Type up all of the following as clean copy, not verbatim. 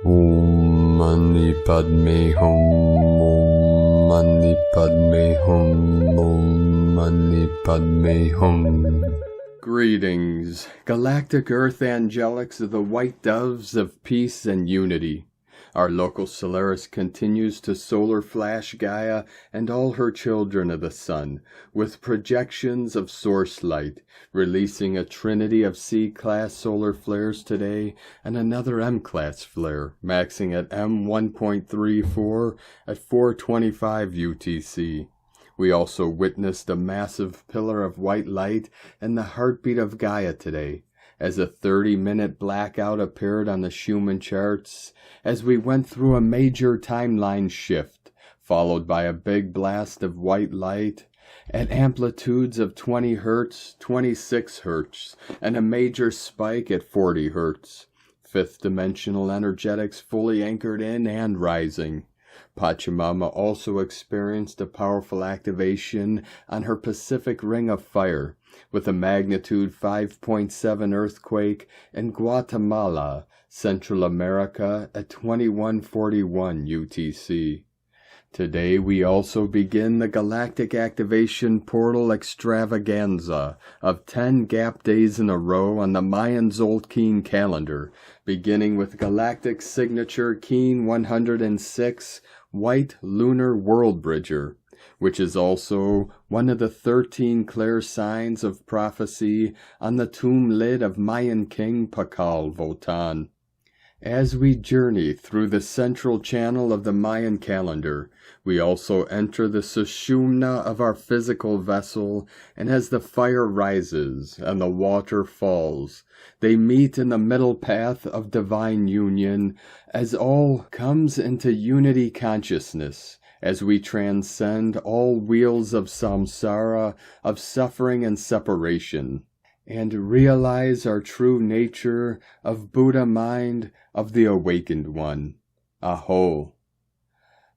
Om Mani Padme Hum, Om Mani Padme Hum, Om Mani Padme Hum. Greetings, galactic earth angelics of the white doves of peace and unity. Our local Solaris continues to solar flash Gaia and all her children of the sun with projections of source light, releasing a trinity of C-class solar flares today and another M-class flare, maxing at M1.34 at 4:25 UTC. We also witnessed a massive pillar of white light and the heartbeat of Gaia today, as a 30-minute blackout appeared on the Schumann charts as we went through a major timeline shift, followed by a big blast of white light at amplitudes of 20 Hz, 26 Hz, and a major spike at 40 Hz. Fifth-dimensional energetics fully anchored in and rising. Pachamama also experienced a powerful activation on her Pacific Ring of Fire, with a magnitude 5.7 earthquake in Guatemala, Central America at 2141 UTC. Today we also begin the Galactic Activation Portal Extravaganza of 10 gap days in a row on the Mayan Zoltkeen calendar, beginning with Galactic Signature Keen 106 White Lunar World Bridger, which is also one of the 13 clear signs of prophecy on the tomb lid of Mayan King Pakal Votan. As we journey through the central channel of the Mayan calendar, we also enter the sushumna of our physical vessel, and as the fire rises and the water falls, they meet in the middle path of divine union as all comes into unity consciousness, as we transcend all wheels of samsara, of suffering and separation, and realize our true nature of Buddha mind of the awakened one. A'ho.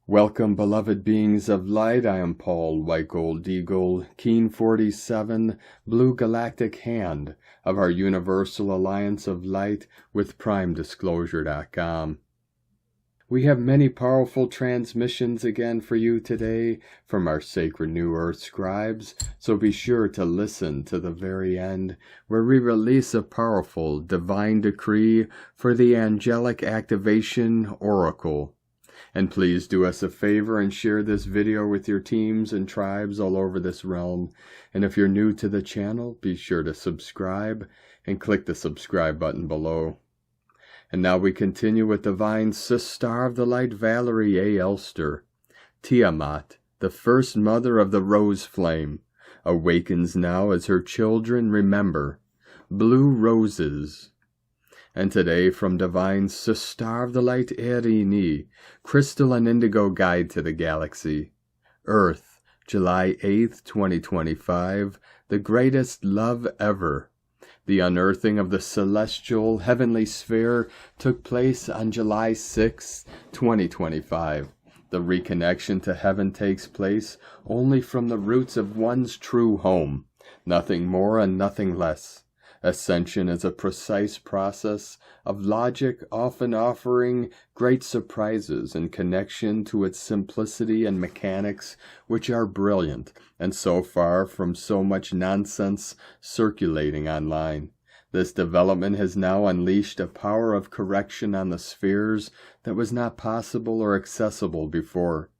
Welcome, beloved beings of light. I am Paul, White Gold Eagle, Keen 47, Blue Galactic Hand of our Universal Alliance of Light with PrimeDisclosure.com. We have many powerful transmissions again for you today from our sacred New Earth scribes, so be sure to listen to the very end, where we release a powerful divine decree for the Angelic Activation Oracle. And please do us a favor and share this video with your teams and tribes all over this realm. And if you're new to the channel, be sure to subscribe and click the subscribe button below. And now we continue with Divine Sister of the Light Valerie A. Elster. Tiamat, the first mother of the rose flame, awakens now as her children remember. Blue roses. And today from Divine Sister of the Light Erini, Crystal and Indigo Guide to the Galaxy. Earth, July 8th, 2025, the greatest love ever. The unearthing of the celestial heavenly sphere took place on July 6, 2025. The reconnection to heaven takes place only from the roots of one's true home, nothing more and nothing less. Ascension is a precise process of logic, often offering great surprises in connection to its simplicity and mechanics, which are brilliant and so far from so much nonsense circulating online. This development has now unleashed a power of correction on the spheres that was not possible or accessible before.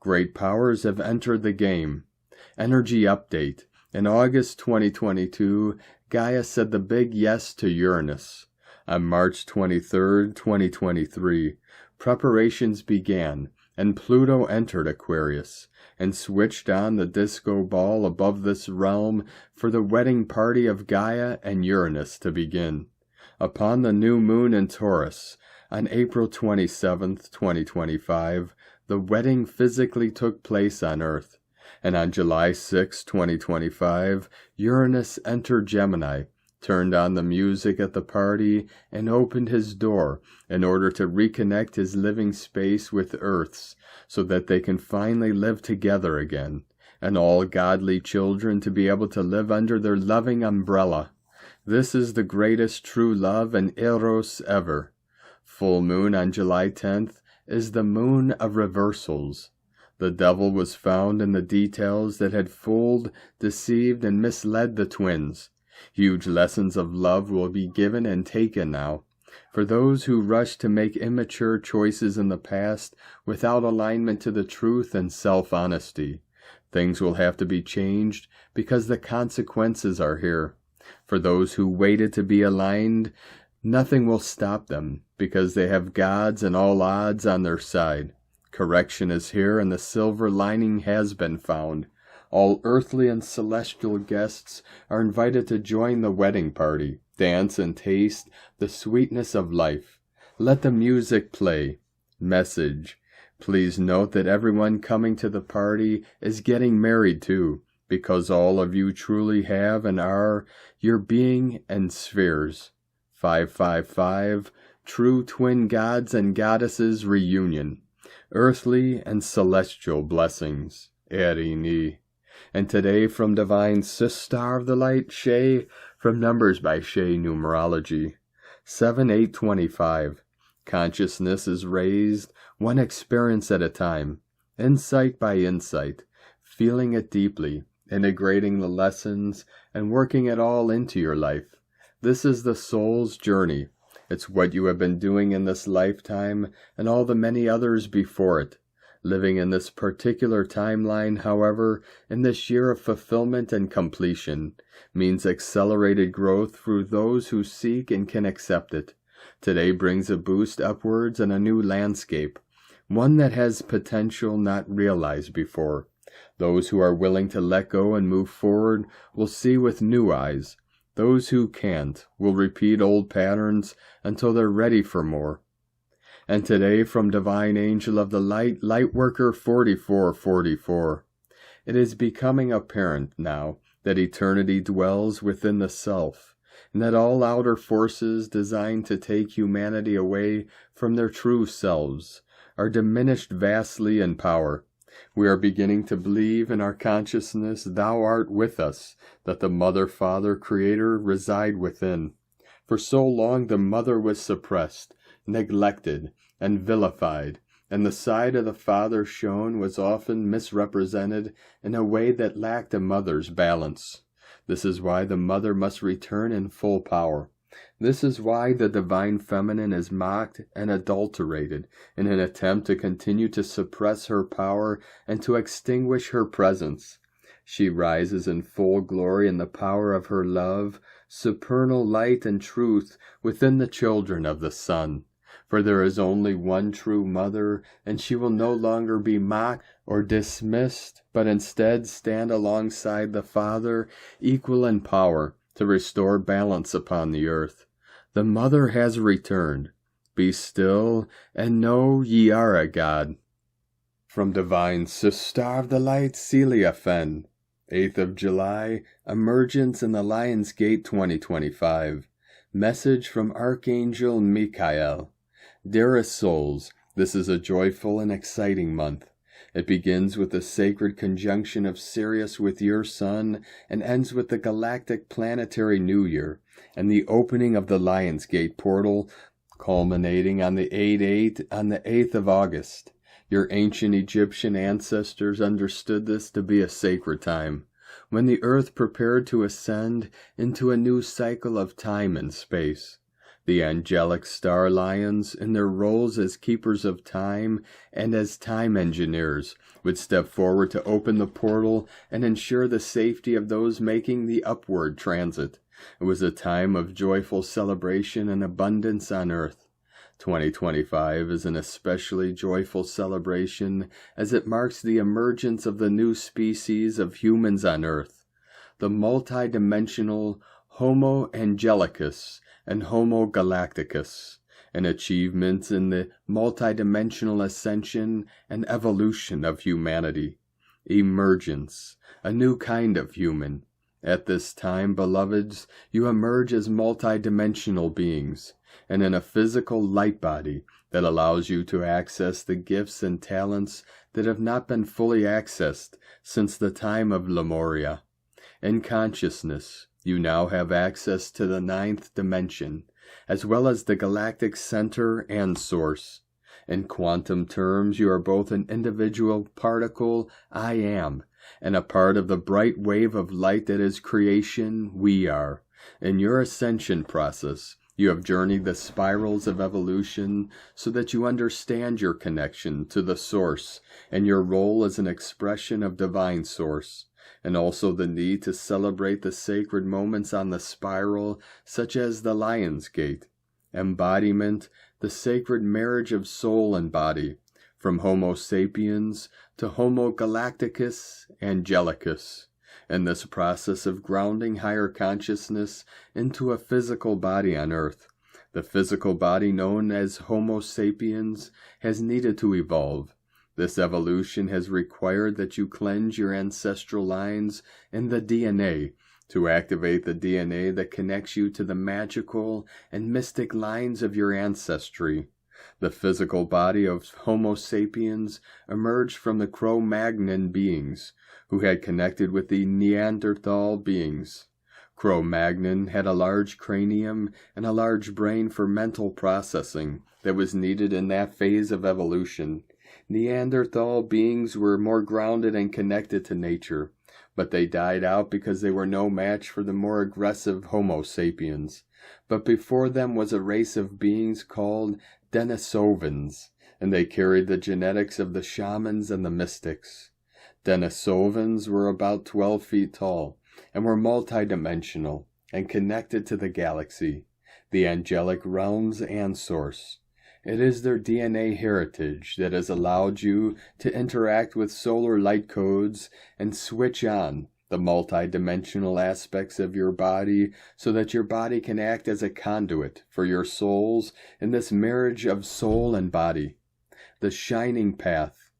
Great powers have entered the game. Energy update. In August 2022, Gaia said the big yes to Uranus. On March 23, 2023, preparations began, and Pluto entered Aquarius, and switched on the disco ball above this realm for the wedding party of Gaia and Uranus to begin. Upon the new moon in Taurus, on April 27, 2025, the wedding physically took place on Earth. And on July 6, 2025, Uranus entered Gemini, turned on the music at the party, and opened his door in order to reconnect his living space with Earth's, so that they can finally live together again, and all godly children to be able to live under their loving umbrella. This is the greatest true love and eros ever. full moon on July 10th is the moon of reversals. The devil was found in the details that had fooled, deceived, and misled the twins. Huge lessons of love will be given and taken now. For those who rushed to make immature choices in the past without alignment to the truth and self-honesty, things will have to be changed because the consequences are here. For those who waited to be aligned, nothing will stop them because they have gods and all odds on their side. Correction is here and the silver lining has been found. All earthly and celestial guests are invited to join the wedding party, dance and taste the sweetness of life. Let the music play. Message: please note that everyone coming to the party is getting married too, because all of you truly have and are your being and spheres. 555, True Twin Gods and Goddesses Reunion. Earthly and celestial blessings. Erini. And today from Divine Star of the Light, Shay, from Numbers by Shay Numerology. 7/8/25. Consciousness is raised, one experience at a time, insight by insight, feeling it deeply, integrating the lessons, and working it all into your life. This is the soul's journey. It's what you have been doing in this lifetime and all the many others before it. Living in this particular timeline, however, in this year of fulfillment and completion, means accelerated growth through those who seek and can accept it. Today brings a boost upwards and a new landscape, one that has potential not realized before. Those who are willing to let go and move forward will see with new eyes. Those who can't will repeat old patterns until they're ready for more. And today from Divine Angel of the Light, Lightworker 4444. It is becoming apparent now that eternity dwells within the self, and that all outer forces designed to take humanity away from their true selves are diminished vastly in power. We are beginning to believe in our consciousness, Thou art with us, that the Mother, Father, Creator reside within. For so long the Mother was suppressed, neglected, and vilified, and the side of the Father shown was often misrepresented in a way that lacked a mother's balance. This is why the Mother must return in full power. This is why the Divine Feminine is mocked and adulterated in an attempt to continue to suppress her power and to extinguish her presence. She rises in full glory in the power of her love, supernal light and truth within the children of the Sun. For there is only one true Mother, and she will no longer be mocked or dismissed, but instead stand alongside the Father, equal in power, to restore balance upon the earth. The Mother has returned. Be still, and know ye are a God. From Divine Star of the Light, Celia Fenn. 8th of July, Emergence in the Lion's Gate 2025. Message from Archangel Michael. Dearest souls, this is a joyful and exciting month. It begins with the sacred conjunction of Sirius with your Sun and ends with the galactic planetary New Year and the opening of the Lion's Gate portal, culminating on the 8/8 on the 8th of August. Your ancient Egyptian ancestors understood this to be a sacred time, when the earth prepared to ascend into a new cycle of time and space. The angelic star lions, in their roles as keepers of time and as time engineers, would step forward to open the portal and ensure the safety of those making the upward transit. It was a time of joyful celebration and abundance on earth. 2025 is an especially joyful celebration as it marks the emergence of the new species of humans on earth, the multidimensional Homo Angelicus and Homo Galacticus, and achievements in the multidimensional ascension and evolution of humanity. Emergence, a new kind of human. At this time, beloveds, you emerge as multidimensional beings, and in a physical light body that allows you to access the gifts and talents that have not been fully accessed since the time of Lemuria. In consciousness, you now have access to the 9th dimension, as well as the galactic center and source. In quantum terms, you are both an individual particle, I am, and a part of the bright wave of light that is creation, we are. In your ascension process, you have journeyed the spirals of evolution so that you understand your connection to the source and your role as an expression of divine source, and also the need to celebrate the sacred moments on the spiral, such as the Lion's Gate. Embodiment, the sacred marriage of soul and body, from Homo sapiens to Homo galacticus angelicus. In this process of grounding higher consciousness into a physical body on Earth, the physical body known as Homo sapiens has needed to evolve. This evolution has required that you cleanse your ancestral lines in the DNA to activate the DNA that connects you to the magical and mystic lines of your ancestry. The physical body of Homo sapiens emerged from the Cro-Magnon beings, who had connected with the Neanderthal beings. Cro-Magnon had a large cranium and a large brain for mental processing that was needed in that phase of evolution. Neanderthal beings were more grounded and connected to nature, but they died out because they were no match for the more aggressive Homo sapiens. But before them was a race of beings called Denisovans, and they carried the genetics of the shamans and the mystics. Denisovans were about 12 feet tall, and were multidimensional, and connected to the galaxy, the angelic realms and source. It is their DNA heritage that has allowed you to interact with solar light codes and switch on the multidimensional aspects of your body so that your body can act as a conduit for your souls in this marriage of soul and body. The shining path.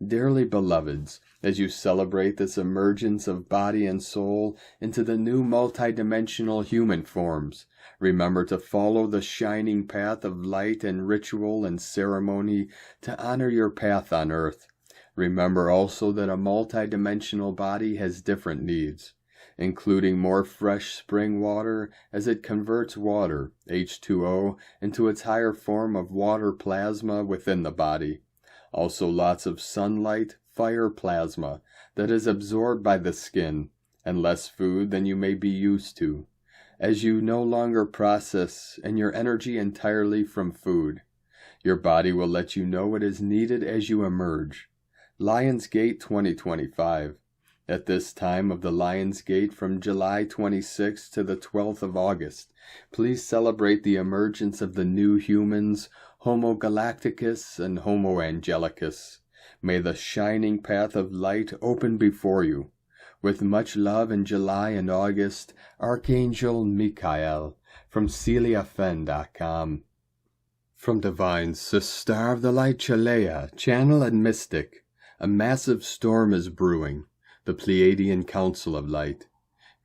Dearly beloveds, as you celebrate this emergence of body and soul into the new multidimensional human forms, remember to follow the shining path of light and ritual and ceremony to honor your path on Earth. Remember also that a multidimensional body has different needs, including more fresh spring water as it converts water, H2O, into its higher form of water plasma within the body. Also lots of sunlight, fire plasma that is absorbed by the skin, and less food than you may be used to, as you no longer process and your energy entirely from food. Your body will let you know what is needed as you emerge. Lion's Gate 2025. At this time of the Lion's Gate from July 26th to the 12th of August, please celebrate the emergence of the new humans, Homo galacticus and Homo angelicus. May the shining path of light open before you. With much love in July and August, Archangel Michael from CeliaFen.com. From Divine Sister of the Light Chalea, Channel and Mystic, a massive storm is brewing, the Pleiadian Council of Light.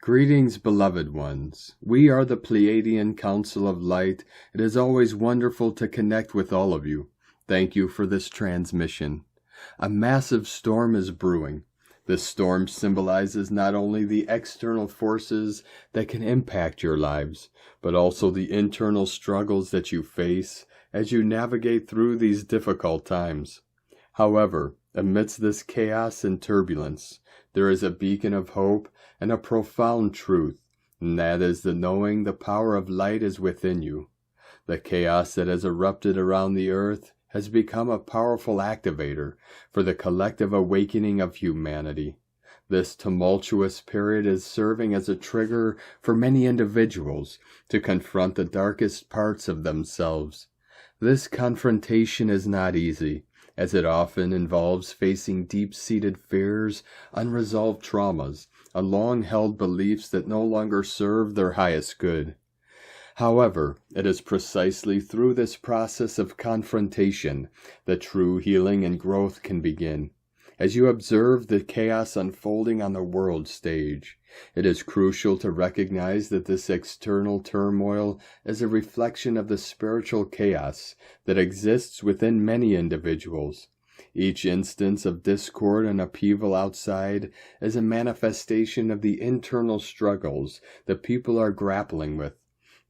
Greetings, beloved ones. We are the Pleiadian Council of Light. It is always wonderful to connect with all of you. Thank you for this transmission. A massive storm is brewing. This storm symbolizes not only the external forces that can impact your lives, but also the internal struggles that you face as you navigate through these difficult times. However, amidst this chaos and turbulence, there is a beacon of hope and a profound truth, and that is the knowing the power of light is within you. The chaos that has erupted around the earth has become a powerful activator for the collective awakening of humanity. This tumultuous period is serving as a trigger for many individuals to confront the darkest parts of themselves. This confrontation is not easy, as it often involves facing deep-seated fears, unresolved traumas, and long-held beliefs that no longer serve their highest good. However, it is precisely through this process of confrontation that true healing and growth can begin. As you observe the chaos unfolding on the world stage, it is crucial to recognize that this external turmoil is a reflection of the spiritual chaos that exists within many individuals. Each instance of discord and upheaval outside is a manifestation of the internal struggles that people are grappling with.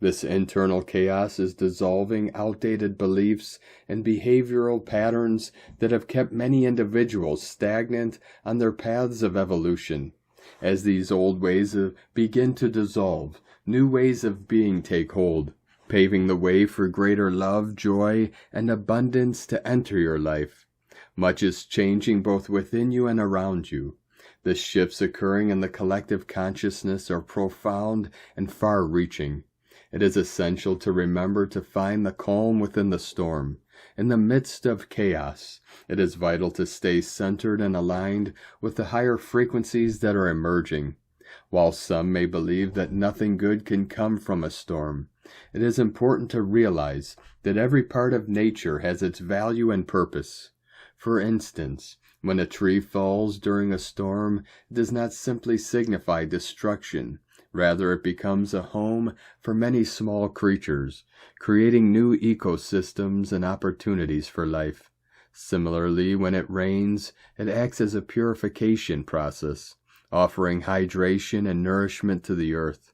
This internal chaos is dissolving outdated beliefs and behavioral patterns that have kept many individuals stagnant on their paths of evolution. As these old ways begin to dissolve, new ways of being take hold, paving the way for greater love, joy, and abundance to enter your life. Much is changing both within you and around you. The shifts occurring in the collective consciousness are profound and far-reaching. It is essential to remember to find the calm within the storm. In the midst of chaos, it is vital to stay centered and aligned with the higher frequencies that are emerging. While some may believe that nothing good can come from a storm, it is important to realize that every part of nature has its value and purpose. For instance, when a tree falls during a storm, it does not simply signify destruction. Rather, it becomes a home for many small creatures, creating new ecosystems and opportunities for life. Similarly, when it rains, it acts as a purification process, offering hydration and nourishment to the earth.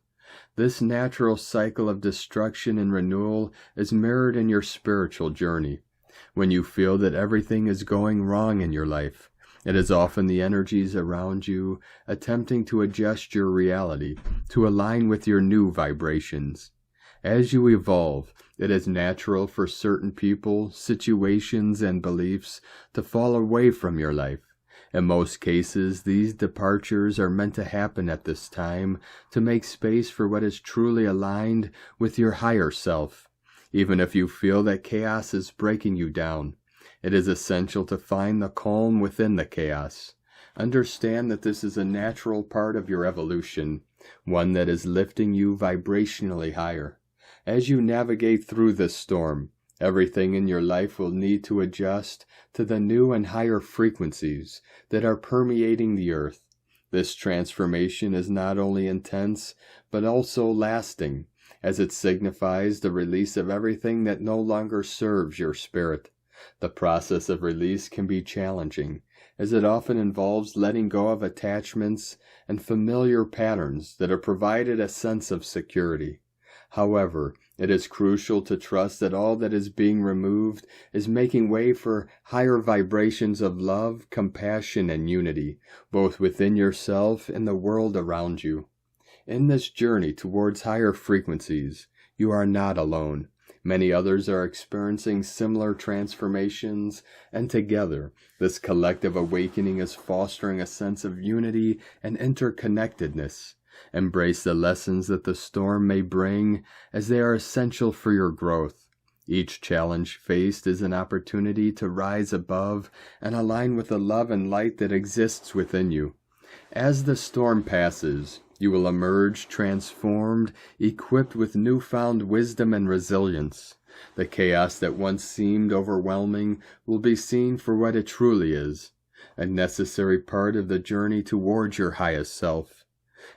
This natural cycle of destruction and renewal is mirrored in your spiritual journey. When you feel that everything is going wrong in your life, it is often the energies around you attempting to adjust your reality to align with your new vibrations. As you evolve, it is natural for certain people, situations, and beliefs to fall away from your life. In most cases, these departures are meant to happen at this time to make space for what is truly aligned with your higher self. Even if you feel that chaos is breaking you down, it is essential to find the calm within the chaos. Understand that this is a natural part of your evolution, one that is lifting you vibrationally higher. As you navigate through this storm, everything in your life will need to adjust to the new and higher frequencies that are permeating the earth. This transformation is not only intense, but also lasting, as it signifies the release of everything that no longer serves your spirit. The process of release can be challenging, as it often involves letting go of attachments and familiar patterns that have provided a sense of security. However, it is crucial to trust that all that is being removed is making way for higher vibrations of love, compassion, and unity, both within yourself and the world around you. In this journey towards higher frequencies, you are not alone. Many others are experiencing similar transformations, and together, this collective awakening is fostering a sense of unity and interconnectedness. Embrace the lessons that the storm may bring, as they are essential for your growth. Each challenge faced is an opportunity to rise above and align with the love and light that exists within you. As the storm passes, you will emerge transformed, equipped with newfound wisdom and resilience. The chaos that once seemed overwhelming will be seen for what it truly is, a necessary part of the journey towards your highest self.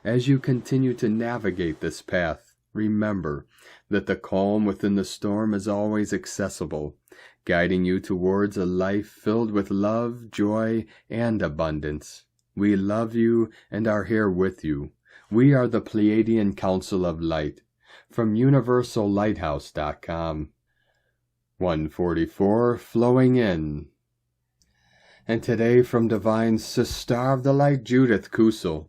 As you continue to navigate this path, remember that the calm within the storm is always accessible, guiding you towards a life filled with love, joy, and abundance. We love you and are here with you. We are the Pleiadian Council of Light, from universallighthouse.com. 144, flowing in. And today from Divine Sister of the Light, Judith Kusel.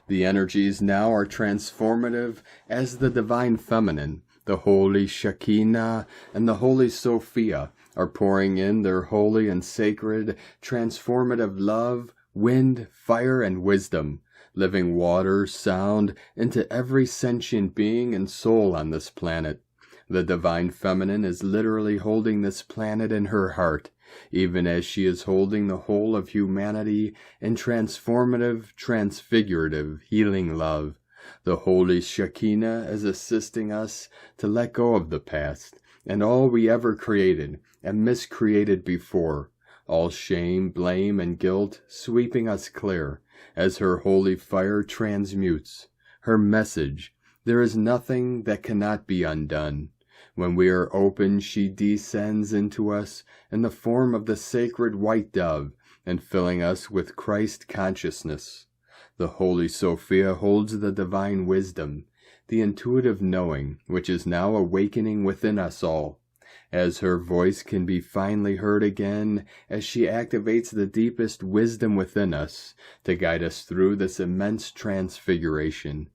The energies now are transformative as the Divine Feminine, the Holy Shekinah, and the Holy Sophia are pouring in their holy and sacred, transformative love, wind, fire, and wisdom, living water, sound, into every sentient being and soul on this planet. The Divine Feminine is literally holding this planet in her heart, even as she is holding the whole of humanity in transformative, transfigurative, healing love. The Holy Shekinah is assisting us to let go of the past and all we ever created and miscreated before, all shame, blame, and guilt sweeping us clear, as her holy fire transmutes. Her message, there is nothing that cannot be undone. When we are open, she descends into us in the form of the sacred white dove, and filling us with Christ consciousness. The Holy Sophia holds the divine wisdom, the intuitive knowing which is now awakening within us all, as her voice can be finally heard again, as she activates the deepest wisdom within us to guide us through this immense transfiguration.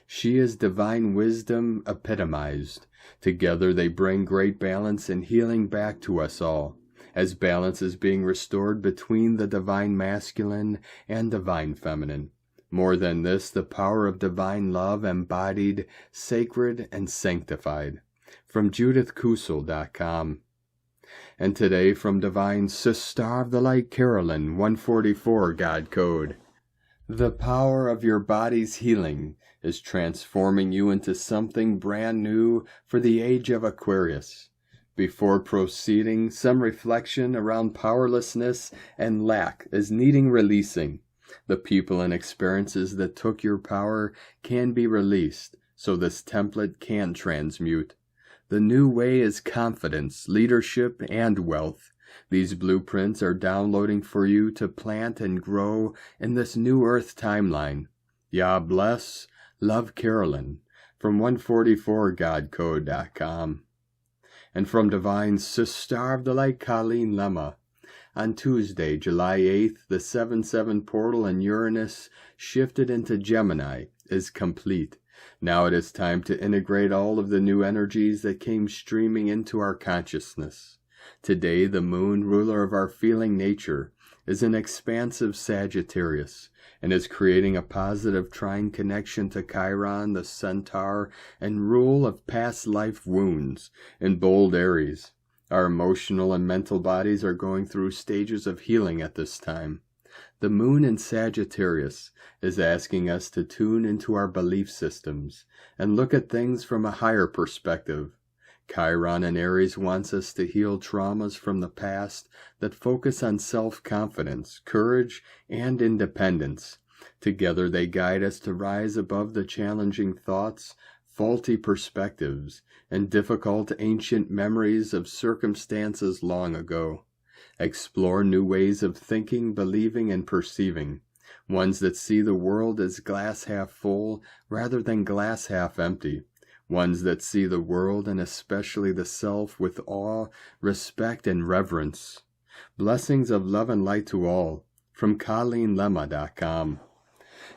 She is divine wisdom epitomized. Together they bring great balance and healing back to us all, as balance is being restored between the divine masculine and divine feminine. More than this, the power of divine love embodied, sacred, and sanctified. From JudithKusel.com. And today from Divine Sister of the Light Carolyn 144 God Code. The power of your body's healing is transforming you into something brand new for the age of Aquarius. Before proceeding, some reflection around powerlessness and lack is needing releasing. The people and experiences that took your power can be released, so this template can transmute. The new way is confidence, leadership, and wealth. These blueprints are downloading for you to plant and grow in this new earth timeline. Yah bless, love Carolyn, from 144godcode.com. And from Divine Sister of the Light Colleen Lemma. On Tuesday, July 8th, the 7-7 portal in Uranus shifted into Gemini is complete. Now it is time to integrate all of the new energies that came streaming into our consciousness. Today, the moon, ruler of our feeling nature, is an expansive Sagittarius and is creating a positive trine connection to Chiron, the centaur, and rule of past life wounds in bold Aries. Our emotional and mental bodies are going through stages of healing at this time. The moon in Sagittarius is asking us to tune into our belief systems and look at things from a higher perspective. Chiron in Aries wants us to heal traumas from the past that focus on self-confidence, courage, and independence. Together they guide us to rise above the challenging thoughts, faulty perspectives, and difficult ancient memories of circumstances long ago. Explore new ways of thinking, believing, and perceiving, ones that see the world as glass half full rather than glass half empty, ones that see the world and especially the self with awe, respect, and reverence. Blessings of love and light to all, from ColleenLemma.com.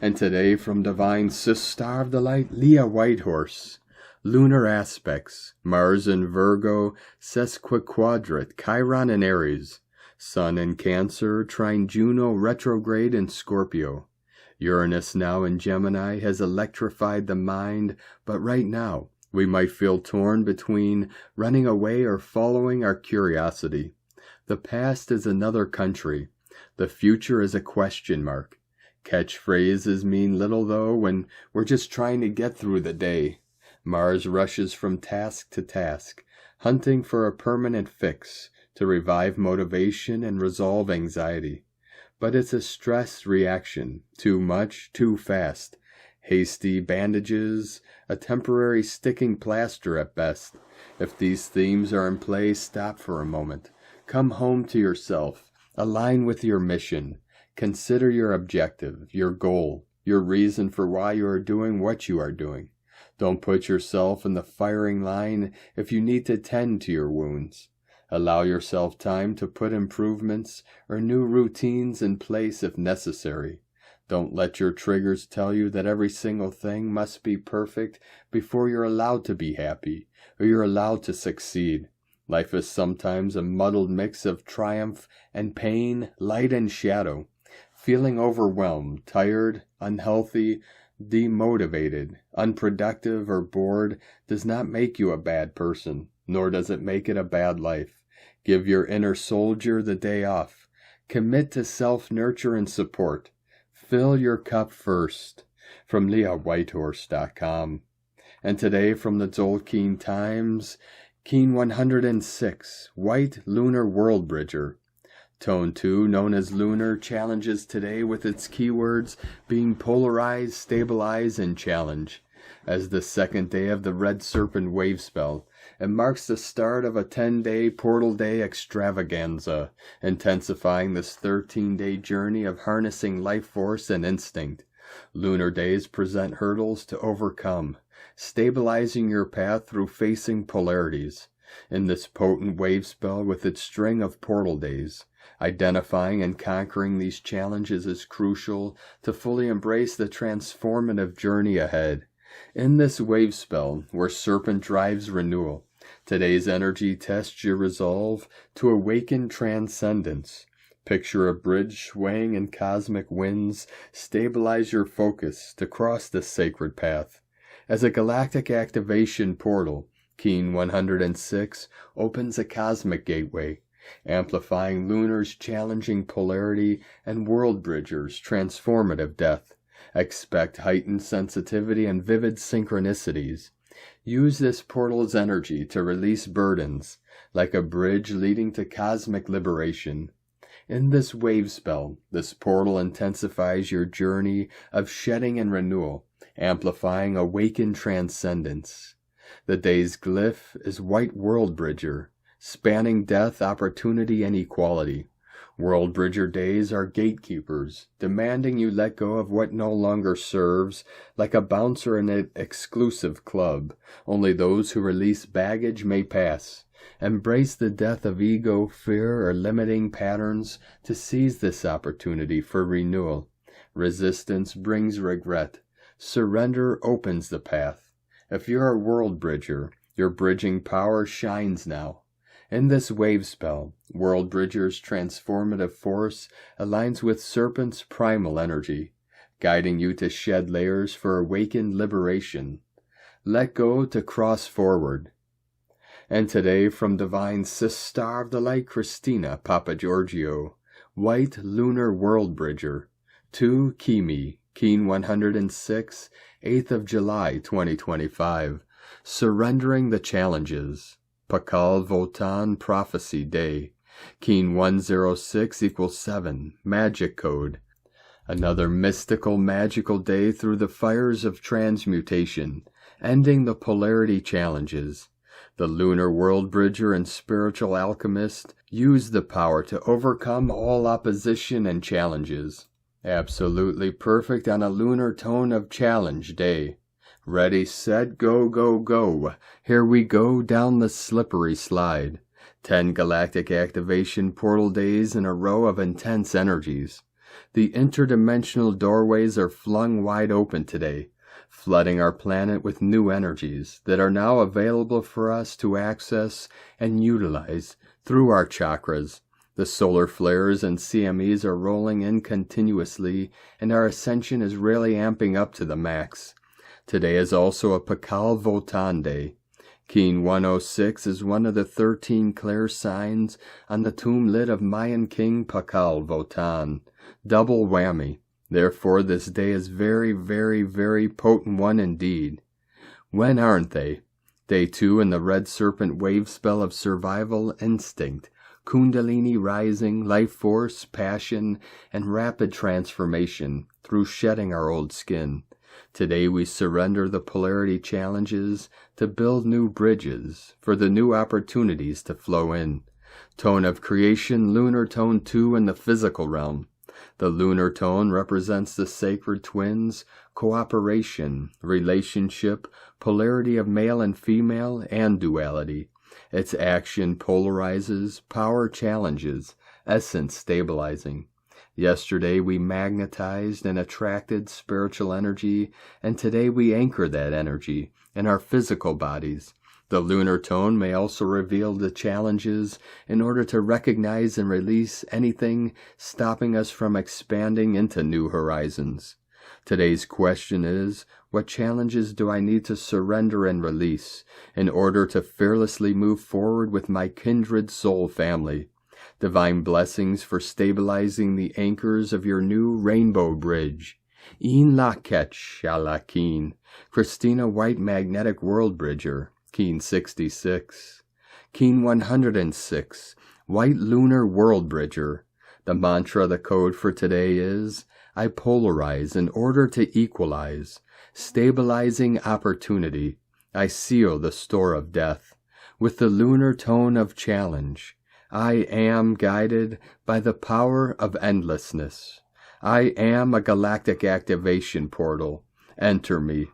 And today from Divine Sister of the Light, Leah Whitehorse. Lunar aspects, Mars in Virgo, sesquiquadrate, Chiron in Aries, Sun in Cancer, trine Juno retrograde in Scorpio. Uranus now in Gemini has electrified the mind, but right now we might feel torn between running away or following our curiosity. The past is another country. The future is a question mark. Catchphrases mean little though when we're just trying to get through the day. Mars rushes from task to task, hunting for a permanent fix to revive motivation and resolve anxiety. But it's a stress reaction, too much, too fast. Hasty bandages, a temporary sticking plaster at best. If these themes are in play, stop for a moment. Come home to yourself. Align with your mission. Consider your objective, your goal, your reason for why you are doing what you are doing. Don't put yourself in the firing line if you need to tend to your wounds. Allow yourself time to put improvements or new routines in place if necessary. Don't let your triggers tell you that every single thing must be perfect before you're allowed to be happy or you're allowed to succeed. Life is sometimes a muddled mix of triumph and pain, light and shadow. Feeling overwhelmed, tired, unhealthy, demotivated, unproductive, or bored does not make you a bad person, nor does it make it a bad life. Give your inner soldier the day off. Commit to self-nurture and support. Fill your cup first. From LeahWhitehorse.com. And today from the Tzolk'in Times, Keen 106, White Lunar World Bridger. Tone 2, known as Lunar, challenges today with its keywords being polarize, stabilize, and challenge. As the second day of the Red Serpent wave spell, it marks the start of a 10-day Portal Day extravaganza, intensifying this 13-day journey of harnessing life force and instinct. Lunar days present hurdles to overcome, stabilizing your path through facing polarities. In this potent wave spell with its string of portal days, identifying and conquering these challenges is crucial to fully embrace the transformative journey ahead. In this wave spell, where serpent drives renewal, today's energy tests your resolve to awaken transcendence. Picture a bridge swaying in cosmic winds, stabilize your focus to cross this sacred path. As a galactic activation portal, Keen 106 opens a cosmic gateway, amplifying Lunar's challenging polarity and World Bridger's transformative depth. Expect heightened sensitivity and vivid synchronicities. Use this portal's energy to release burdens, like a bridge leading to cosmic liberation. In this wave spell, this portal intensifies your journey of shedding and renewal, amplifying awakened transcendence. The day's glyph is White World Bridger, spanning death, opportunity, and equality. World Bridger days are gatekeepers, demanding you let go of what no longer serves, like a bouncer in an exclusive club. Only those who release baggage may pass. Embrace the death of ego, fear, or limiting patterns to seize this opportunity for renewal. Resistance brings regret. Surrender opens the path. If you're a World Bridger, your bridging power shines now. In this wave spell, World Bridger's transformative force aligns with Serpent's primal energy, guiding you to shed layers for awakened liberation. Let go to cross forward. And today, from Divine Sister of the Light Christina Papa Giorgio, White Lunar World Bridger, 2 Kimi, Keen 106, 8th of July 2025, Surrendering the Challenges, Pakal Votan Prophecy Day, Keen 106 = 7, Magic Code. Another mystical, magical day through the fires of transmutation, ending the polarity challenges. The Lunar World Bridger and Spiritual Alchemist use the power to overcome all opposition and challenges. Absolutely perfect on a lunar tone of challenge day. Ready, set, go, go, go. Here we go down the slippery slide. 10 galactic activation portal days in a row of intense energies. The interdimensional doorways are flung wide open today, flooding our planet with new energies that are now available for us to access and utilize through our chakras. The solar flares and CMEs are rolling in continuously, and our ascension is really amping up to the max. Today is also a Pakal Votan Day. Keen 106 is one of the 13 clear signs on the tomb lid of Mayan King Pakal Votan. Double whammy. Therefore, this day is very, very, very potent one indeed. When aren't they? Day 2 in the Red Serpent wave spell of survival instinct, Kundalini rising, life force, passion, and rapid transformation through shedding our old skin. Today we surrender the polarity challenges to build new bridges for the new opportunities to flow in. Tone of creation, lunar tone 2 in the physical realm. The lunar tone represents the sacred twins, cooperation, relationship, polarity of male and female, and duality. Its action polarizes, power challenges, essence stabilizing. Yesterday we magnetized and attracted spiritual energy, and today we anchor that energy in our physical bodies. The lunar tone may also reveal the challenges in order to recognize and release anything stopping us from expanding into new horizons. Today's question is, what challenges do I need to surrender and release in order to fearlessly move forward with my kindred soul family? Divine blessings for stabilizing the anchors of your new rainbow bridge. In la ketch alakin, Christina White Magnetic World Bridger, Keen 66. Keen 106, White Lunar World Bridger. The mantra, the code for today is, I polarize in order to equalize, stabilizing opportunity. I seal the store of death with the lunar tone of challenge. I am guided by the power of endlessness. I am a galactic activation portal. Enter me.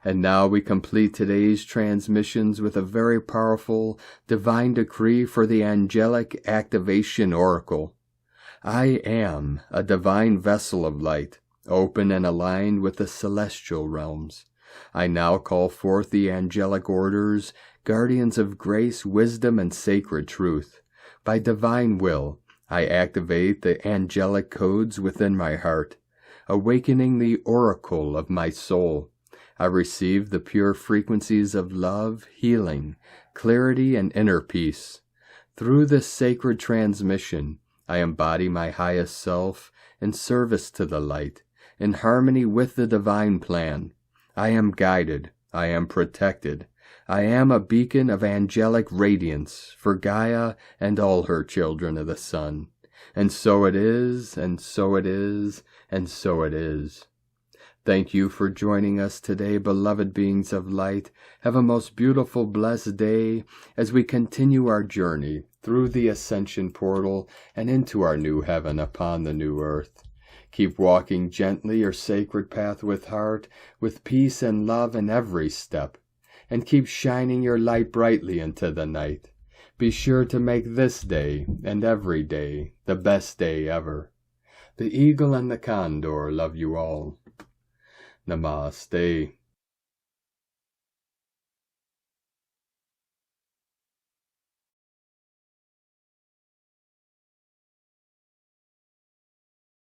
And now we complete today's transmissions with a very powerful divine decree for the Angelic Activation Oracle. I am a divine vessel of light, open and aligned with the celestial realms. I now call forth the angelic orders, guardians of grace, wisdom, and sacred truth. By divine will, I activate the angelic codes within my heart, awakening the oracle of my soul. I receive the pure frequencies of love, healing, clarity, and inner peace. Through this sacred transmission, I embody my highest self in service to the light, in harmony with the divine plan. I am guided. I am protected. I am a beacon of angelic radiance for Gaia and all her children of the sun. And so it is, and so it is, and so it is. Thank you for joining us today, beloved beings of light. Have a most beautiful, blessed day as we continue our journey through the ascension portal and into our new heaven upon the new earth. Keep walking gently your sacred path with heart, with peace and love in every step, and keep shining your light brightly into the night. Be sure to make this day and every day the best day ever. The eagle and the condor love you all. Namaste.